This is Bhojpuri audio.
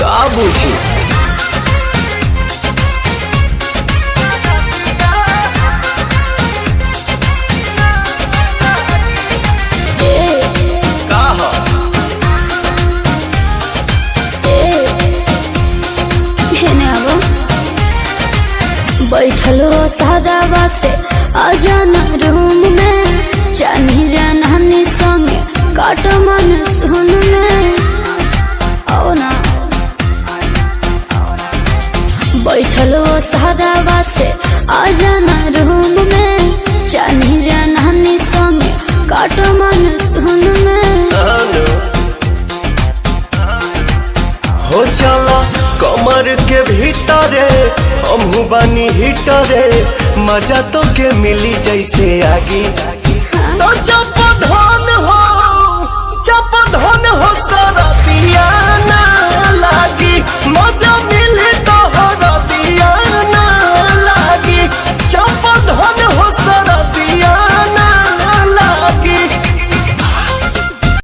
का बुझी बैठलो सादावा से आजाना रूम में जानी जानानी संगे काट मन सुन में आओ ना बैठलो सादावा से आजाना रूम में जानी जानानी संगे काट मन सुन में हो चला कमर के भीतरे हमहू बानी हिटरे मजा तो के मिली जैसे आगी तो चप धन हो सरतिया